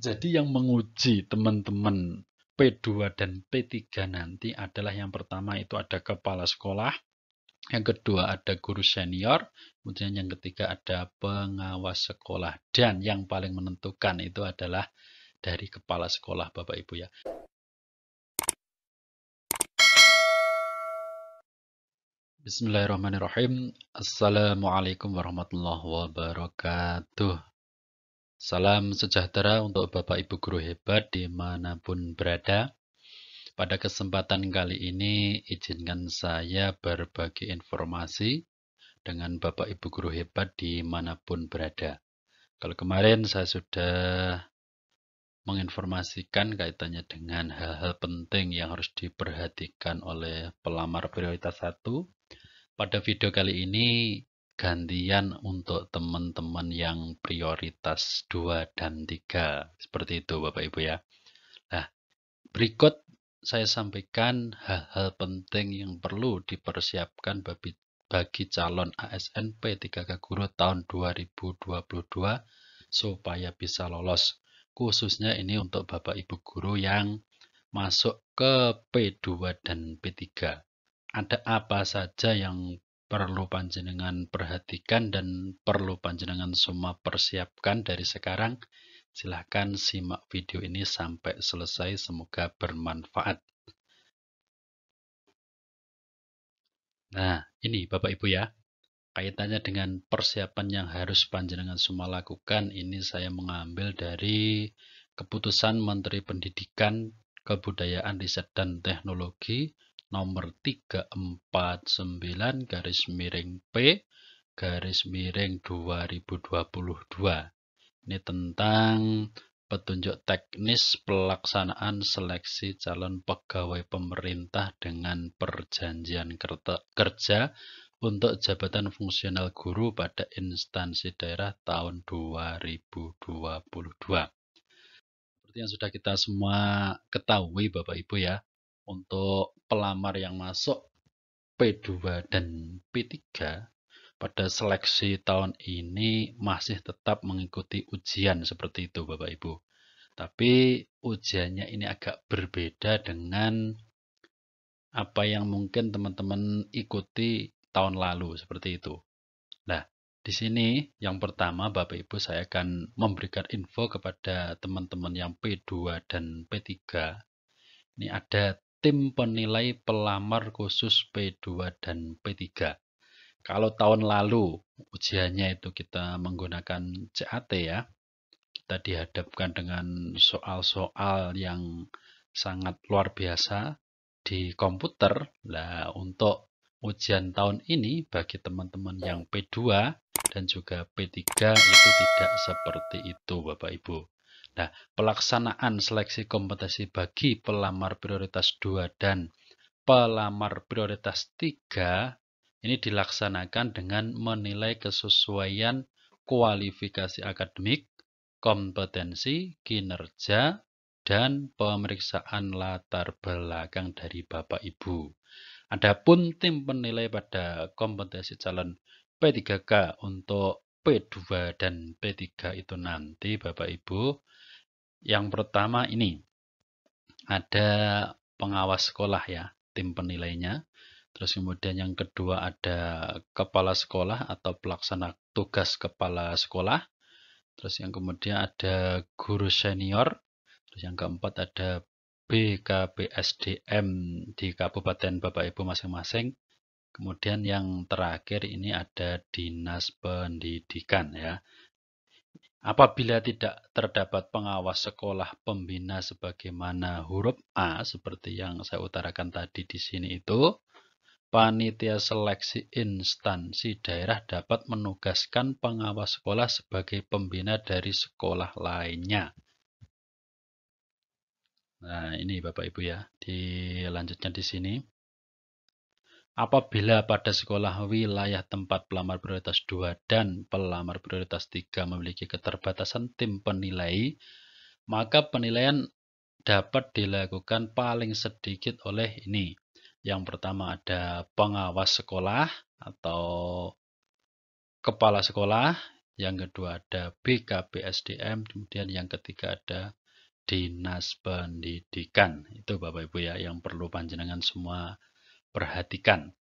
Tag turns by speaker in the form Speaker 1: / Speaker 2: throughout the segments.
Speaker 1: Jadi yang menguji teman-teman P2 dan P3 nanti adalah yang pertama itu ada kepala sekolah, yang kedua ada guru senior, kemudian yang ketiga ada pengawas sekolah, dan yang paling menentukan itu adalah dari kepala sekolah Bapak Ibu ya. Bismillahirrahmanirrahim. Assalamualaikum warahmatullahi wabarakatuh. Salam sejahtera untuk Bapak Ibu guru hebat dimanapun berada. Pada kesempatan kali ini, izinkan saya berbagi informasi dengan Bapak Ibu guru hebat dimanapun berada. Kalau kemarin saya sudah menginformasikan kaitannya dengan hal-hal penting yang harus diperhatikan oleh pelamar prioritas 1. Pada video kali ini, gantian untuk teman-teman yang prioritas 2 dan 3. Seperti itu Bapak Ibu ya. Nah, berikut saya sampaikan hal-hal penting yang perlu dipersiapkan bagi calon ASN P3K Guru tahun 2022 supaya bisa lolos. Khususnya ini untuk Bapak Ibu guru yang masuk ke P2 dan P3. Ada apa saja yang perlu panjenengan perhatikan dan perlu panjenengan semua persiapkan dari sekarang? Silahkan simak video ini sampai selesai, semoga bermanfaat. Nah, ini Bapak Ibu ya, kaitannya dengan persiapan yang harus panjenengan semua lakukan, ini saya mengambil dari keputusan Menteri Pendidikan, Kebudayaan, Riset, dan Teknologi nomor 349-P/2022. Ini tentang petunjuk teknis pelaksanaan seleksi calon pegawai pemerintah dengan perjanjian kerja untuk jabatan fungsional guru pada instansi daerah tahun 2022. Seperti yang sudah kita semua ketahui Bapak Ibu ya, untuk pelamar yang masuk P2 dan P3 pada seleksi tahun ini masih tetap mengikuti ujian seperti itu Bapak Ibu. Tapi ujiannya ini agak berbeda dengan apa yang mungkin teman-teman ikuti tahun lalu seperti itu. Nah, di sini yang pertama Bapak Ibu saya akan memberikan info kepada teman-teman yang P2 dan P3. Ini ada tim penilai pelamar khusus P2 dan P3. Kalau tahun lalu ujiannya itu kita menggunakan CAT ya, kita dihadapkan dengan soal-soal yang sangat luar biasa di komputer. Nah, untuk ujian tahun ini bagi teman-teman yang P2 dan juga P3 itu tidak seperti itu Bapak Ibu. Nah, pelaksanaan seleksi kompetensi bagi pelamar prioritas 2 dan pelamar prioritas 3 ini dilaksanakan dengan menilai kesesuaian kualifikasi akademik, kompetensi, kinerja, dan pemeriksaan latar belakang dari Bapak Ibu. Adapun tim penilai pada kompetensi calon P3K untuk P2 dan P3 itu nanti Bapak Ibu, yang pertama ini ada pengawas sekolah ya, tim penilainya. Terus kemudian yang kedua ada kepala sekolah atau pelaksana tugas kepala sekolah. Terus yang kemudian ada guru senior. Terus yang keempat ada BKPSDM di kabupaten Bapak Ibu masing-masing. Kemudian yang terakhir ini ada dinas pendidikan ya. Apabila tidak terdapat pengawas sekolah pembina sebagaimana huruf A seperti yang saya utarakan tadi di sini itu, panitia seleksi instansi daerah dapat menugaskan pengawas sekolah sebagai pembina dari sekolah lainnya. Nah, ini Bapak Ibu ya, dilanjutnya di sini. Apabila pada sekolah wilayah tempat pelamar prioritas 2 dan pelamar prioritas 3 memiliki keterbatasan tim penilai, maka penilaian dapat dilakukan paling sedikit oleh ini. Yang pertama ada pengawas sekolah atau kepala sekolah, yang kedua ada BKPSDM, kemudian yang ketiga ada Dinas Pendidikan. Itu Bapak Ibu ya yang perlu panjenengan semua perhatikan.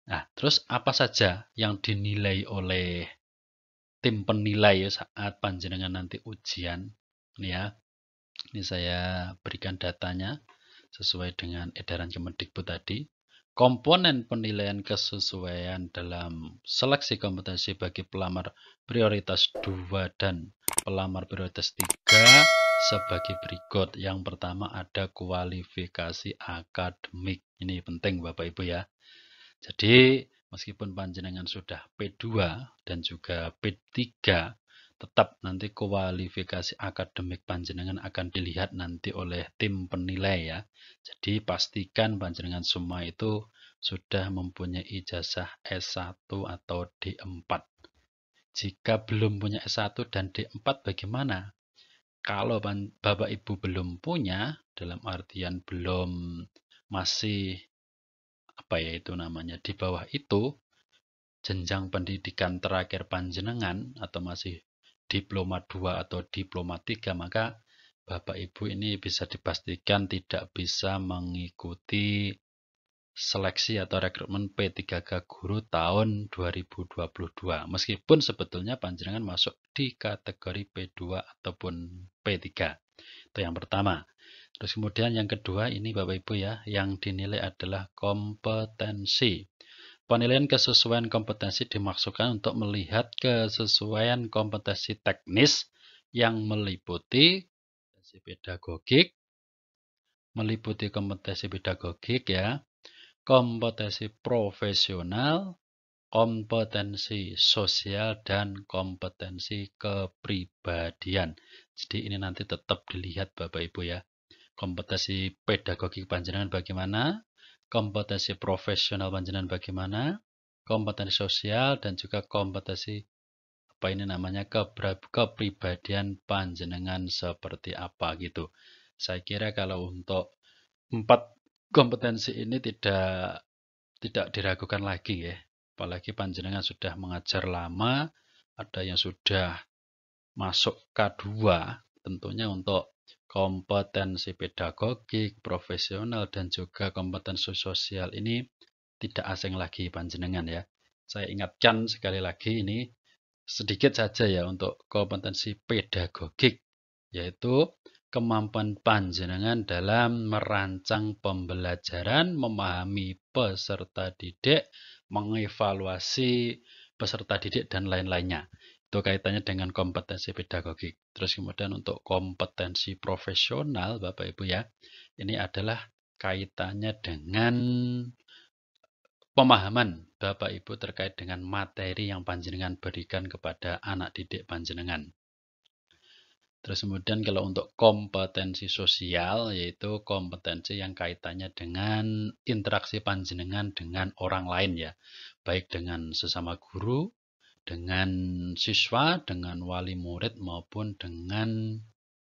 Speaker 1: Nah, terus apa saja yang dinilai oleh tim penilai saat panjenengan nanti ujian? Ini ya, ini saya berikan datanya sesuai dengan edaran Kemendikbud tadi. Komponen penilaian kesesuaian dalam seleksi kompetensi bagi pelamar prioritas 2 dan pelamar prioritas 3 sebagai berikut. Yang pertama ada kualifikasi akademik. Ini penting Bapak Ibu ya. Jadi meskipun panjenengan sudah P2 dan juga P3, tetap nanti kualifikasi akademik panjenengan akan dilihat nanti oleh tim penilai ya. Jadi pastikan panjenengan semua itu sudah mempunyai ijazah S1 atau D4. Jika belum punya S1 dan D4 bagaimana? Kalau Bapak Ibu belum punya, dalam artian belum masih apa ya itu namanya di bawah itu, jenjang pendidikan terakhir panjenengan atau masih diploma 2 atau diploma 3, maka Bapak Ibu ini bisa dipastikan tidak bisa mengikuti seleksi atau rekrutmen P3K guru tahun 2022. Meskipun sebetulnya panjenengan masuk di kategori P2 ataupun P3. Itu yang pertama. Terus kemudian yang kedua ini Bapak Ibu ya, yang dinilai adalah kompetensi. Penilaian kesesuaian kompetensi dimaksudkan untuk melihat kesesuaian kompetensi teknis yang meliputi pedagogik ya, kompetensi profesional, kompetensi sosial, dan kompetensi kepribadian. Jadi ini nanti tetap dilihat Bapak Ibu ya. Kompetensi pedagogik panjenengan bagaimana, kompetensi profesional panjenengan bagaimana, kompetensi sosial, dan juga kompetensi apa ini namanya kepribadian panjenengan seperti apa gitu. Saya kira kalau untuk 4 kompetensi ini tidak diragukan lagi ya. Apalagi panjenengan sudah mengajar lama, ada yang sudah masuk K2, tentunya untuk kompetensi pedagogik, profesional, dan juga kompetensi sosial ini tidak asing lagi panjenengan ya. Saya ingatkan sekali lagi ini sedikit saja ya untuk kompetensi pedagogik, yaitu kemampuan panjenengan dalam merancang pembelajaran, memahami peserta didik, mengevaluasi peserta didik, dan lain-lainnya. Itu kaitannya dengan kompetensi pedagogik. Terus kemudian untuk kompetensi profesional, Bapak Ibu ya, ini adalah kaitannya dengan pemahaman Bapak Ibu terkait dengan materi yang panjenengan berikan kepada anak didik panjenengan. Terus kemudian kalau untuk kompetensi sosial, yaitu kompetensi yang kaitannya dengan interaksi panjenengan dengan orang lain ya, baik dengan sesama guru, dengan siswa, dengan wali murid, maupun dengan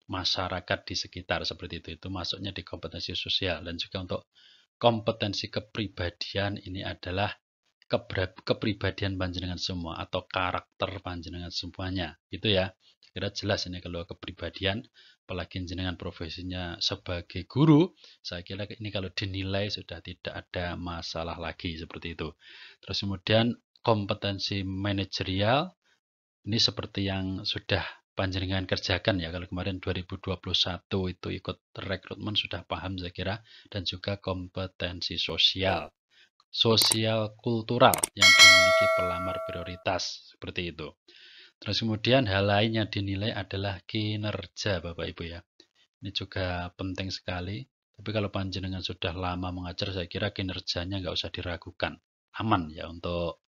Speaker 1: masyarakat di sekitar seperti itu. Itu masuknya di kompetensi sosial. Dan juga untuk kompetensi kepribadian ini adalah kepribadian panjenengan semua atau karakter panjenengan semuanya. Itu ya. Kira jelas ini kalau kepribadian, apalagi jenengan profesinya sebagai guru, saya kira ini kalau dinilai sudah tidak ada masalah lagi seperti itu. Terus kemudian kompetensi manajerial, ini seperti yang sudah panjenengan kerjakan ya, kalau kemarin 2021 itu ikut rekrutmen sudah paham saya kira, dan juga kompetensi sosial kultural yang dimiliki pelamar prioritas seperti itu. Terus kemudian hal lain yang dinilai adalah kinerja Bapak Ibu ya. Ini juga penting sekali. Tapi kalau panjenengan sudah lama mengajar, saya kira kinerjanya nggak usah diragukan. Aman ya untuk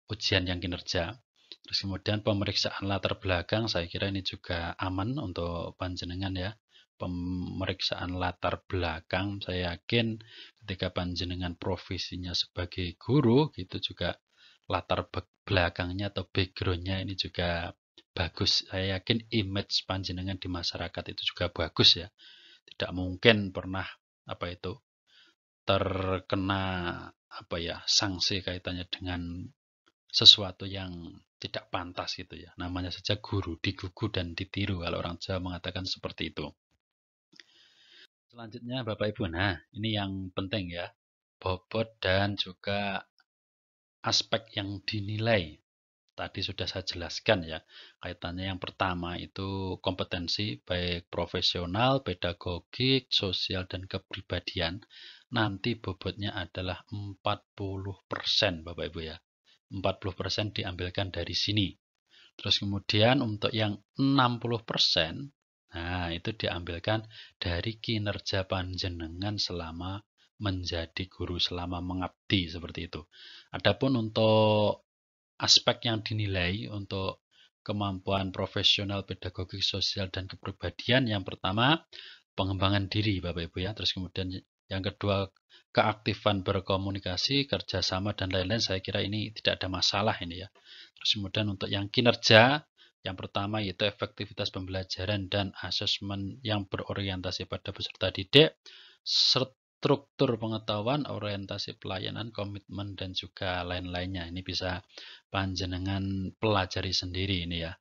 Speaker 1: ujian yang kinerja. Terus kemudian pemeriksaan latar belakang, saya kira ini juga aman untuk panjenengan ya. Pemeriksaan latar belakang, saya yakin ketika panjenengan profesinya sebagai guru, gitu juga latar belakangnya atau backgroundnya ini juga bagus. Saya yakin image panjenengan di masyarakat itu juga bagus ya. Tidak mungkin pernah apa itu terkena apa ya sanksi kaitannya dengan sesuatu yang tidak pantas gitu ya. Namanya saja guru, digugu dan ditiru kalau orang Jawa mengatakan seperti itu. Selanjutnya Bapak Ibu, nah ini yang penting ya, bobot dan juga aspek yang dinilai. Tadi sudah saya jelaskan ya, kaitannya yang pertama itu kompetensi baik profesional, pedagogik, sosial, dan kepribadian. Nanti bobotnya adalah 40% Bapak Ibu ya. 40% diambilkan dari sini. Terus kemudian untuk yang 60%, nah itu diambilkan dari kinerja panjenengan selama menjadi guru, selama mengabdi seperti itu. Adapun untuk aspek yang dinilai untuk kemampuan profesional, pedagogik, sosial, dan kepribadian, yang pertama pengembangan diri Bapak Ibu ya. Terus kemudian yang kedua keaktifan berkomunikasi, kerjasama, dan lain-lain. Saya kira ini tidak ada masalah ini ya. Terus kemudian untuk yang kinerja, yang pertama yaitu efektivitas pembelajaran dan asesmen yang berorientasi pada peserta didik, struktur pengetahuan, orientasi pelayanan, komitmen, dan juga lain-lainnya. Ini bisa panjenengan pelajari sendiri ini ya.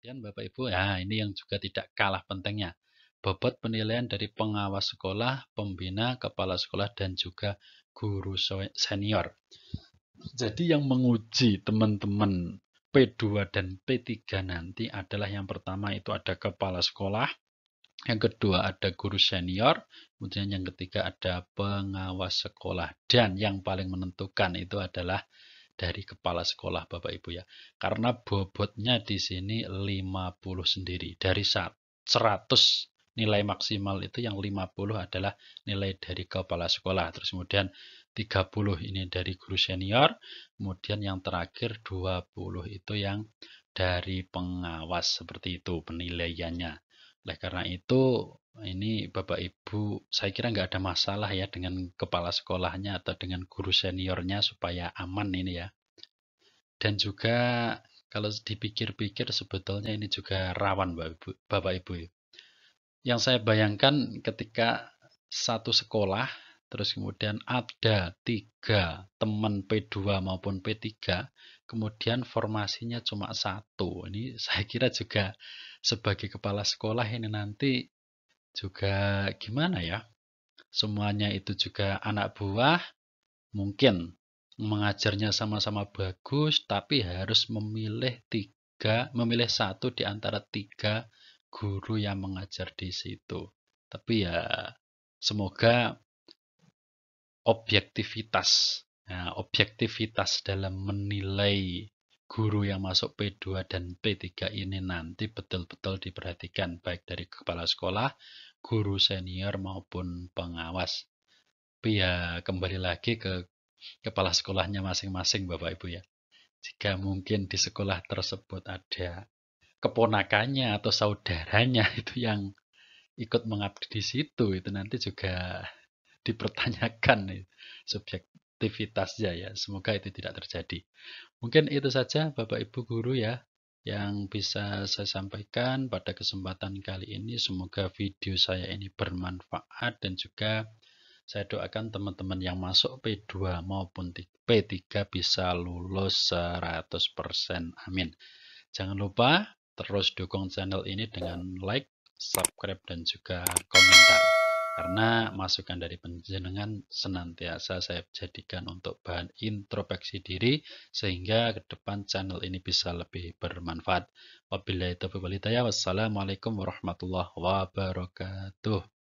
Speaker 1: Dan Bapak Ibu, ya ini yang juga tidak kalah pentingnya. Bobot penilaian dari pengawas sekolah, pembina, kepala sekolah, dan juga guru senior. Jadi yang menguji teman-teman P2 dan P3 nanti adalah yang pertama itu ada kepala sekolah, yang kedua ada guru senior, kemudian yang ketiga ada pengawas sekolah, dan yang paling menentukan itu adalah dari kepala sekolah Bapak Ibu ya. Karena bobotnya di sini 50 sendiri. Dari 100 nilai maksimal itu yang 50 adalah nilai dari kepala sekolah. Terus kemudian 30 ini dari guru senior, kemudian yang terakhir 20 itu yang dari pengawas, seperti itu penilaiannya. Oleh karena itu, ini Bapak Ibu, saya kira nggak ada masalah ya dengan kepala sekolahnya atau dengan guru seniornya supaya aman ini ya. Dan juga kalau dipikir-pikir sebetulnya ini juga rawan Bapak Ibu. Yang saya bayangkan ketika satu sekolah, terus kemudian ada 3 teman P2 maupun P3, kemudian formasinya cuma 1. Ini saya kira juga sebagai kepala sekolah ini nanti juga gimana ya? Semuanya itu juga anak buah, mungkin mengajarnya sama-sama bagus, tapi harus memilih satu di antara 3 guru yang mengajar di situ. Tapi ya semoga objektivitas dalam menilai guru yang masuk P2 dan P3 ini nanti betul-betul diperhatikan baik dari kepala sekolah, guru senior maupun pengawas. Tapi ya kembali lagi ke kepala sekolahnya masing-masing Bapak Ibu ya. Jika mungkin di sekolah tersebut ada keponakannya atau saudaranya itu yang ikut mengabdi di situ, itu nanti juga dipertanyakan subjektivitasnya ya. Semoga itu tidak terjadi. Mungkin itu saja Bapak Ibu guru ya yang bisa saya sampaikan pada kesempatan kali ini. Semoga video saya ini bermanfaat dan juga saya doakan teman-teman yang masuk P2 maupun P3 bisa lulus 100%. Amin. Jangan lupa terus dukung channel ini dengan like, subscribe, dan juga komentar. Karena masukan dari panjenengan senantiasa saya jadikan untuk bahan introspeksi diri sehingga ke depan channel ini bisa lebih bermanfaat. Wabillahi taufiq wal hidayah. Wassalamualaikum warahmatullahi wabarakatuh.